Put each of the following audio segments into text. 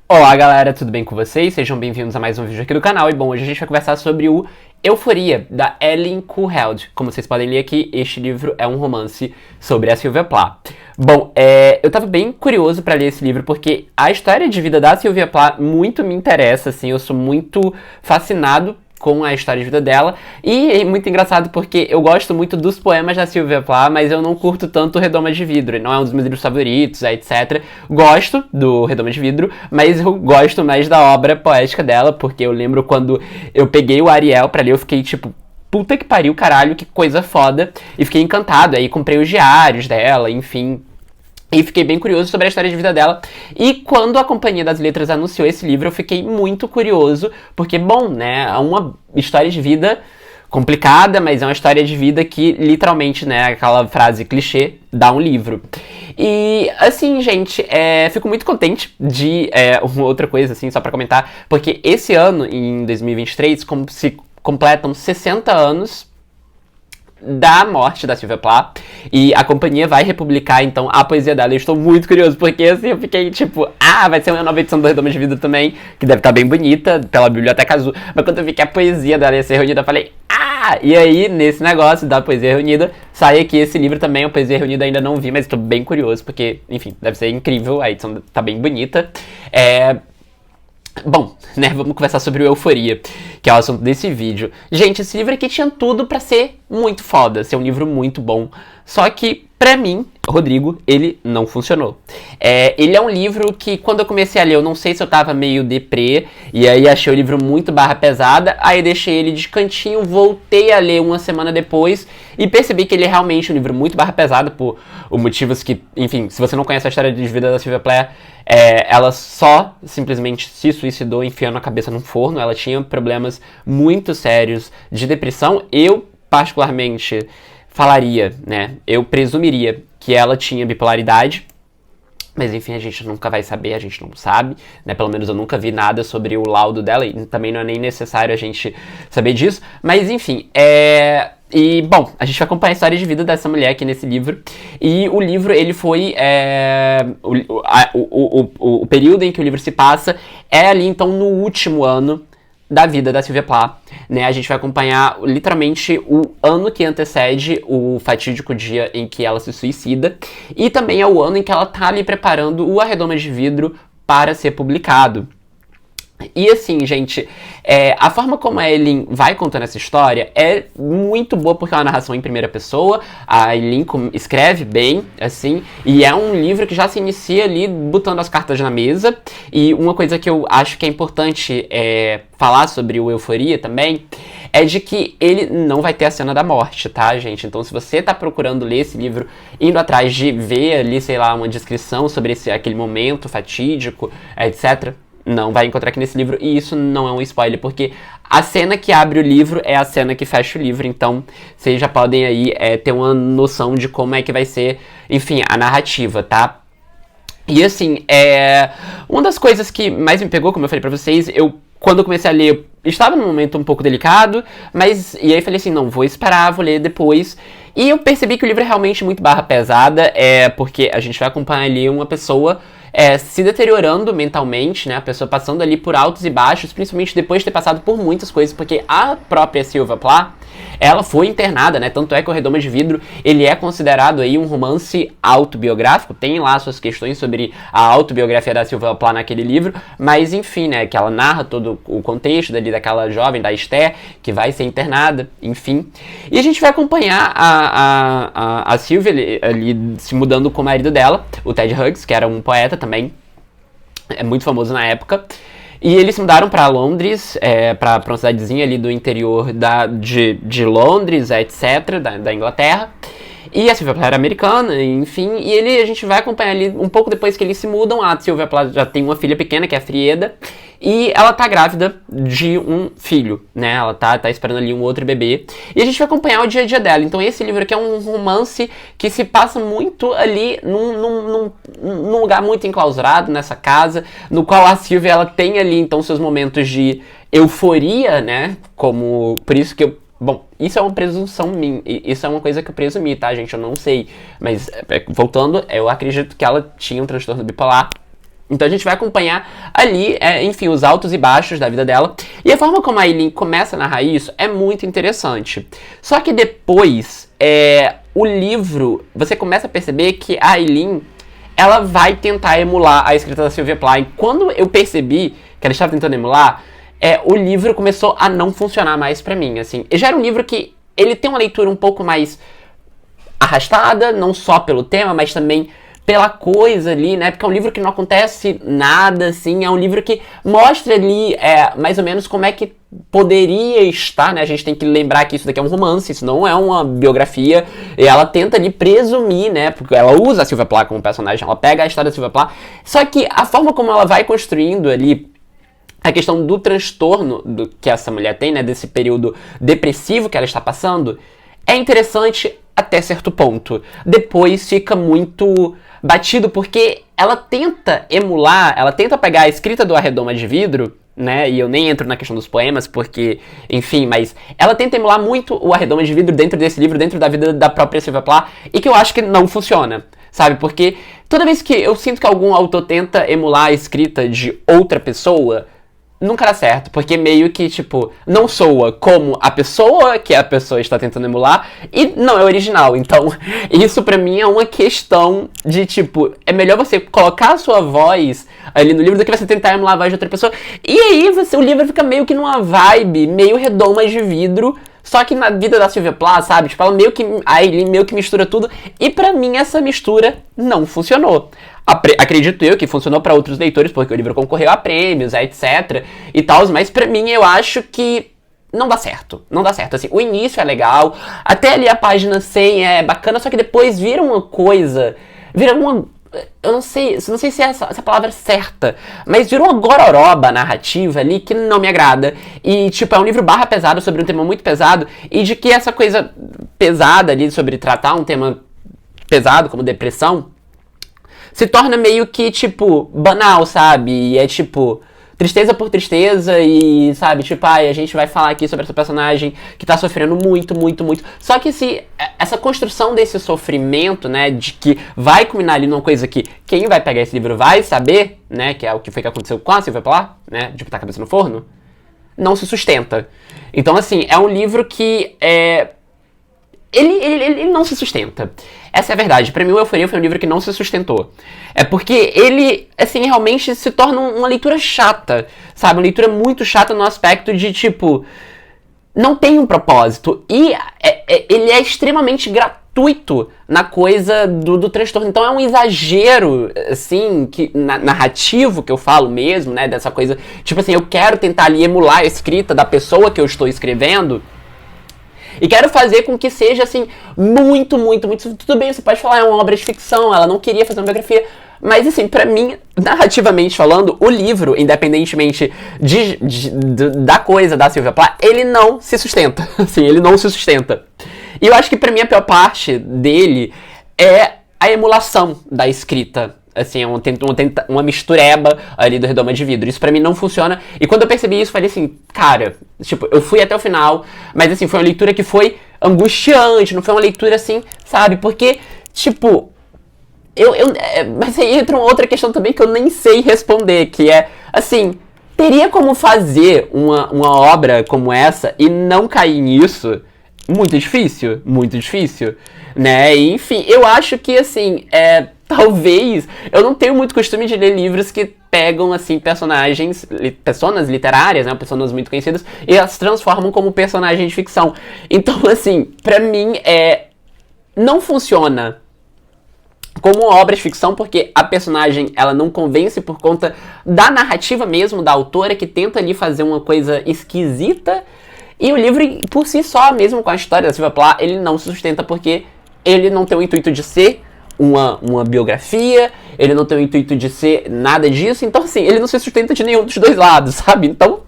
Olá galera, tudo bem com vocês? Sejam bem-vindos a mais um vídeo aqui do canal. E bom, hoje a gente vai conversar sobre o Euforia, da Ellen Kuheld. Como vocês podem ler aqui, este livro é um romance sobre a Sylvia Plath. Bom, eu tava bem curioso pra ler esse livro, porque a história de vida da Sylvia Plath muito me interessa, assim, eu sou muito fascinado com a história de vida dela, e é muito engraçado porque eu gosto muito dos poemas da Sylvia Plath, mas eu não curto tanto Redoma de Vidro, não é um dos meus livros favoritos, etc. Gosto do Redoma de Vidro, mas eu gosto mais da obra poética dela, porque eu lembro quando eu peguei o Ariel pra ler, eu fiquei tipo, puta que pariu, caralho, que coisa foda, e fiquei encantado, aí comprei os diários dela, enfim. E fiquei bem curioso sobre a história de vida dela. E quando a Companhia das Letras anunciou esse livro, eu fiquei muito curioso. Porque, bom, né, é uma história de vida complicada, mas é uma história de vida que, literalmente, né, aquela frase clichê, dá um livro. E, assim, gente, fico muito contente de... uma outra coisa, assim, só pra comentar. Porque esse ano, em 2023, se completam 60 anos da morte da Sylvia Plath, e a companhia vai republicar, então, a poesia dela. Eu estou muito curioso, porque, assim, eu fiquei, tipo, vai ser uma nova edição do Redoma de Vida também, que deve estar bem bonita, pela Biblioteca Azul, mas quando eu vi que a poesia dela ia ser reunida, eu falei, e aí, nesse negócio da poesia reunida, sai aqui esse livro também, a poesia reunida ainda não vi, mas estou bem curioso, porque, enfim, deve ser incrível, a edição tá bem bonita. Bom, né, vamos conversar sobre o Euforia, que é o assunto desse vídeo. Gente, esse livro aqui tinha tudo pra ser muito foda, ser um livro muito bom. Só que, pra mim, Rodrigo, ele não funcionou. Ele é um livro que, quando eu comecei a ler, eu não sei se eu tava meio deprê, e aí achei o livro muito barra pesada, aí deixei ele de cantinho, voltei a ler uma semana depois, e percebi que ele é realmente um livro muito barra pesada, por motivos que, enfim, se você não conhece a história de vida da Sylvia Plath, ela só simplesmente se suicidou enfiando a cabeça num forno. Ela tinha problemas muito sérios de depressão. Eu, particularmente, falaria, né, eu presumiria que ela tinha bipolaridade. Mas enfim, a gente nunca vai saber, a gente não sabe, né? Pelo menos eu nunca vi nada sobre o laudo dela, e também não é nem necessário a gente saber disso. Mas enfim, E, bom, a gente vai acompanhar a história de vida dessa mulher aqui nesse livro. E o livro, ele foi... O período em que o livro se passa é ali, então, no último ano da vida da Sylvia Plath, né? A gente vai acompanhar, literalmente, o ano que antecede o fatídico dia em que ela se suicida. E também é o ano em que ela tá ali preparando o A Redoma de Vidro para ser publicado. E assim, gente, a forma como a Ellen vai contando essa história é muito boa, porque é uma narração em primeira pessoa, a Ellen escreve bem, assim, e é um livro que já se inicia ali botando as cartas na mesa. E uma coisa que eu acho que é importante falar sobre o Euforia também, é de que ele não vai ter a cena da morte, tá, gente? Então, se você tá procurando ler esse livro, indo atrás de ver ali, sei lá, uma descrição sobre aquele momento fatídico, etc., não vai encontrar aqui nesse livro, e isso não é um spoiler, porque a cena que abre o livro é a cena que fecha o livro, então vocês já podem aí ter uma noção de como é que vai ser, enfim, a narrativa, tá? E assim, uma das coisas que mais me pegou, como eu falei pra vocês, quando eu comecei a ler, eu estava num momento um pouco delicado, e aí falei assim, não, vou esperar, vou ler depois. E eu percebi que o livro é realmente muito barra pesada, porque a gente vai acompanhar ali uma pessoa se deteriorando mentalmente, né? A pessoa passando ali por altos e baixos, principalmente depois de ter passado por muitas coisas, porque a própria Sylvia Plath, ela foi internada, né? Tanto é que o Redoma de Vidro, ele é considerado aí um romance autobiográfico, tem lá suas questões sobre a autobiografia da Sylvia Plath naquele livro, mas enfim, né? Que ela narra todo o contexto dali daquela jovem, da Esther, que vai ser internada, enfim. E a gente vai acompanhar a Sylvia ali se mudando com o marido dela, o Ted Hughes, que era um poeta também, muito famoso na época. E eles se mudaram pra Londres, pra uma cidadezinha ali do interior de Londres, etc., da Inglaterra. E a Sylvia Plath era americana, enfim, e a gente vai acompanhar ali, um pouco depois que eles se mudam, a Sylvia Plath já tem uma filha pequena, que é a Frieda, e ela tá grávida de um filho, né, ela tá esperando ali um outro bebê, e a gente vai acompanhar o dia a dia dela. Então esse livro aqui é um romance que se passa muito ali num lugar muito enclausurado, nessa casa, no qual a Sylvia, ela tem ali, então, seus momentos de euforia, né, por isso que bom, isso é uma presunção minha, isso é uma coisa que eu presumi, tá, gente? Eu não sei, mas voltando, eu acredito que ela tinha um transtorno bipolar, Então a gente vai acompanhar ali, enfim, os altos e baixos da vida dela. E a forma como a Aileen começa a narrar isso é muito interessante. Só que depois, o livro, você começa a perceber que a Aileen, ela vai tentar emular a escrita da Sylvia Plath. E quando eu percebi que ela estava tentando emular, o livro começou a não funcionar mais pra mim, assim. Já era um livro que ele tem uma leitura um pouco mais arrastada, não só pelo tema, mas também pela coisa ali, né? Porque é um livro que não acontece nada, assim. É um livro que mostra ali, mais ou menos como é que poderia estar, né? A gente tem que lembrar que isso daqui é um romance, isso não é uma biografia. E ela tenta ali presumir, né? Porque ela usa a Sylvia Plath como personagem, ela pega a história da Sylvia Plath. Só que a forma como ela vai construindo ali a questão do transtorno que essa mulher tem, né? Desse período depressivo que ela está passando, é interessante até certo ponto. Depois fica muito batido, porque ela tenta emular, ela tenta pegar a escrita do A Redoma de Vidro, né, e eu nem entro na questão dos poemas, porque, enfim, mas ela tenta emular muito o A Redoma de Vidro dentro desse livro, dentro da vida da própria Sylvia Plath, e que eu acho que não funciona, sabe, porque toda vez que eu sinto que algum autor tenta emular a escrita de outra pessoa, nunca dá certo, porque meio que, tipo, não soa como a pessoa que a pessoa está tentando emular e não é original. Então, isso pra mim é uma questão de, tipo, é melhor você colocar a sua voz ali no livro do que você tentar emular a voz de outra pessoa. E aí, o livro fica meio que numa vibe, meio Redomas de Vidro, só que na vida da Sylvia Plath, sabe? Tipo, ela meio que, a Aileen meio que mistura tudo. E pra mim, essa mistura não funcionou. Acredito eu que funcionou pra outros leitores, porque o livro concorreu a prêmios, etc. e tal, mas pra mim eu acho que não dá certo. Não dá certo. Assim, o início é legal, até ali a página 100 é bacana, só que depois vira uma coisa, vira uma... Eu não sei se é essa palavra certa, mas virou uma gororoba narrativa ali que não me agrada. E, tipo, é um livro barra pesado sobre um tema muito pesado, e de que essa coisa pesada ali sobre tratar um tema pesado como depressão se torna meio que, tipo, banal, sabe? E é, tipo, tristeza por tristeza e, sabe, tipo, a gente vai falar aqui sobre essa personagem que tá sofrendo muito, muito, muito. Só que essa construção desse sofrimento, né, de que vai culminar ali numa coisa que quem vai pegar esse livro vai saber, né, que é o que foi que aconteceu com a Sylvia Plath, né, de botar a cabeça no forno, não se sustenta. Então, assim, é um livro que Ele não se sustenta. Essa é a verdade. Pra mim, o Euforia foi um livro que não se sustentou. É porque ele, assim, realmente se torna uma leitura chata, sabe? Uma leitura muito chata no aspecto de, tipo, não tem um propósito. E ele é extremamente gratuito na coisa do transtorno. Então é um exagero, assim, narrativo que eu falo mesmo, né? Dessa coisa, tipo assim, eu quero tentar ali emular a escrita da pessoa que eu estou escrevendo. E quero fazer com que seja, assim, muito, muito, muito... Tudo bem, você pode falar, é uma obra de ficção, ela não queria fazer uma biografia. Mas, assim, pra mim, narrativamente falando, o livro, independentemente da coisa da Sylvia Plath, ele não se sustenta. Assim, ele não se sustenta. E eu acho que pra mim a pior parte dele é a emulação da escrita. Assim, é uma mistureba ali do Redoma de Vidro. Isso pra mim não funciona. E quando eu percebi isso, eu falei assim, cara, tipo, eu fui até o final, mas assim, foi uma leitura que foi angustiante, não foi uma leitura assim, sabe? Porque, tipo, mas aí entra uma outra questão também que eu nem sei responder, que é, assim, teria como fazer uma obra como essa e não cair nisso? Muito difícil, né? E, enfim, eu acho que, assim, talvez... Eu não tenho muito costume de ler livros que pegam, assim, personas literárias, né? Pessoas muito conhecidas, e as transformam como personagens de ficção. Então, assim, pra mim, não funciona como obra de ficção, porque a personagem, ela não convence por conta da narrativa mesmo, da autora, que tenta ali fazer uma coisa esquisita. E o livro, por si só, mesmo com a história da Sylvia Plath, ele não se sustenta porque ele não tem o intuito de ser uma biografia, ele não tem o intuito de ser nada disso, então, assim, ele não se sustenta de nenhum dos dois lados, sabe? Então,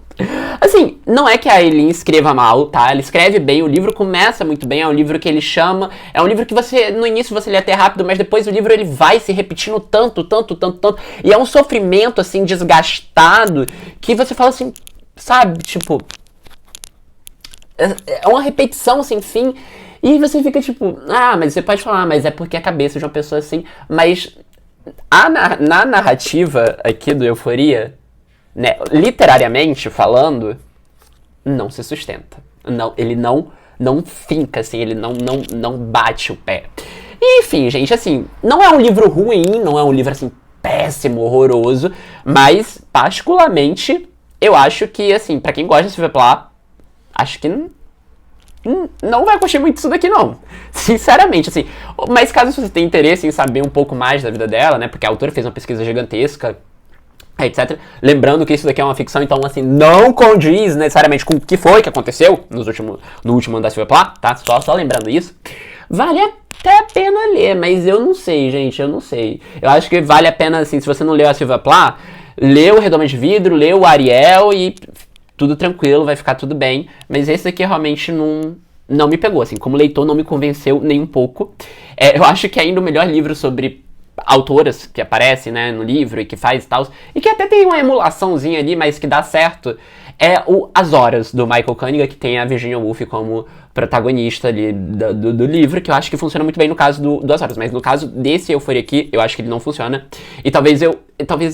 assim, não é que a Aileen escreva mal, tá? Ela escreve bem, o livro começa muito bem, é um livro que ele chama, é um livro que você, no início você lê até rápido, mas depois o livro ele vai se repetindo tanto, e é um sofrimento, assim, desgastado, que você fala assim, sabe, tipo... É uma repetição sem fim. E você fica tipo, mas você pode falar, mas é porque a cabeça de uma pessoa assim. Mas Na narrativa aqui do Euforia, né, literariamente falando, não se sustenta. Não, ele não finca, assim, ele não bate o pé. E, enfim, gente, assim, não é um livro ruim, não é um livro, assim, péssimo, horroroso, mas, particularmente, eu acho que, assim, pra quem gosta de Sylvia Plath, acho que não vai curtir muito isso daqui, não. Sinceramente, assim. Mas caso você tenha interesse em saber um pouco mais da vida dela, né, porque a autora fez uma pesquisa gigantesca, etc. Lembrando que isso daqui é uma ficção, então, assim, não condiz necessariamente com o que foi que aconteceu no último ano da Sylvia Plath, tá? Só lembrando isso. Vale até a pena ler, mas eu não sei, gente, eu não sei. Eu acho que vale a pena, assim, se você não leu a Sylvia Plath, lê o Redoma de Vidro, lê o Ariel e tudo tranquilo, vai ficar tudo bem. Mas esse daqui realmente não me pegou, assim, como leitor não me convenceu nem um pouco. Eu acho que ainda o melhor livro sobre autoras que aparecem, né, no livro e que faz e tal, e que até tem uma emulaçãozinha ali, mas que dá certo, é o As Horas, do Michael Cunningham, que tem a Virginia Woolf como protagonista ali do livro, que eu acho que funciona muito bem no caso do As Horas, mas no caso desse Euforia aqui, eu acho que ele não funciona, e talvez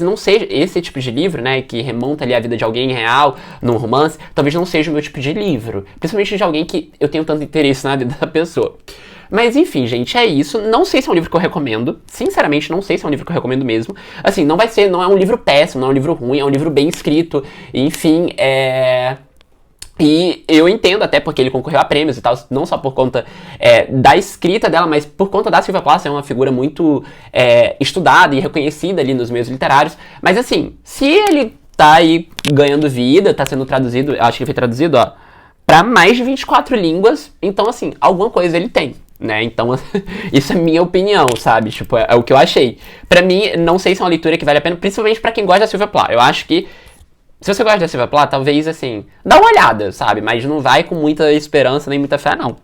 não seja esse tipo de livro, né, que remonta ali a vida de alguém real, num romance, talvez não seja o meu tipo de livro, principalmente de alguém que eu tenho tanto interesse na vida da pessoa. Mas enfim, gente, é isso. Não sei se é um livro que eu recomendo. Sinceramente, não sei se é um livro que eu recomendo mesmo. Assim, não é um livro péssimo, não é um livro ruim, é um livro bem escrito. Enfim, E eu entendo até porque ele concorreu a prêmios e tal, não só por conta da escrita dela, mas por conta da Sylvia Plath, é uma figura muito estudada e reconhecida ali nos meios literários. Mas assim, se ele tá aí ganhando vida, tá sendo traduzido, eu acho que ele foi traduzido, ó, pra mais de 24 línguas, então assim, alguma coisa ele tem. Né? Então, isso é minha opinião, sabe? Tipo, é o que eu achei. Pra mim, não sei se é uma leitura que vale a pena, principalmente pra quem gosta da Sylvia Plath. Eu acho que, se você gosta da Sylvia Plath, talvez, assim, dá uma olhada, sabe? Mas não vai com muita esperança nem muita fé, não.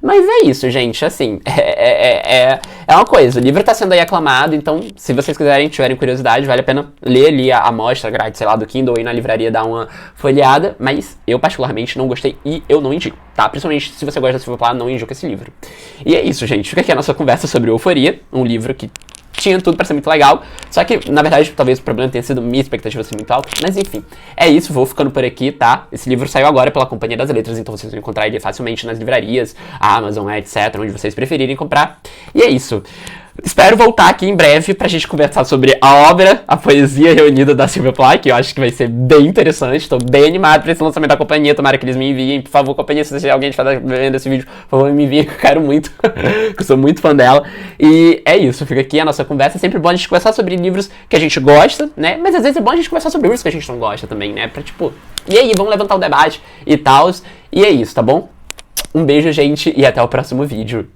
Mas é isso, gente, assim, é uma coisa, o livro tá sendo aí aclamado, então, se vocês tiverem curiosidade, vale a pena ler ali a amostra grátis, sei lá, do Kindle, ou ir na livraria dar uma folheada, mas eu particularmente não gostei e eu não indico, tá? Principalmente se você gosta da Sylvia Plath, não indico esse livro. E é isso, gente, fica aqui a nossa conversa sobre Euforia, um livro que tinha tudo pra ser muito legal, só que, na verdade, talvez o problema tenha sido minha expectativa ser muito alta, mas enfim, é isso, vou ficando por aqui, tá? Esse livro saiu agora pela Companhia das Letras, então vocês vão encontrar ele facilmente nas livrarias, a Amazon, etc, onde vocês preferirem comprar, e é isso. Espero voltar aqui em breve pra gente conversar sobre a obra, a poesia reunida da Sylvia Plath, que eu acho que vai ser bem interessante. Tô bem animado pra esse lançamento da companhia. Tomara que eles me enviem. Por favor, companhia, se você alguém estiver vendo esse vídeo, por favor, me enviem, que eu quero muito. Que eu sou muito fã dela. E é isso, fica aqui a nossa conversa. É sempre bom a gente conversar sobre livros que a gente gosta, né? Mas às vezes é bom a gente conversar sobre livros que a gente não gosta também, né? Pra tipo, e aí, vamos levantar o debate e tal. E é isso, tá bom? Um beijo, gente, e até o próximo vídeo.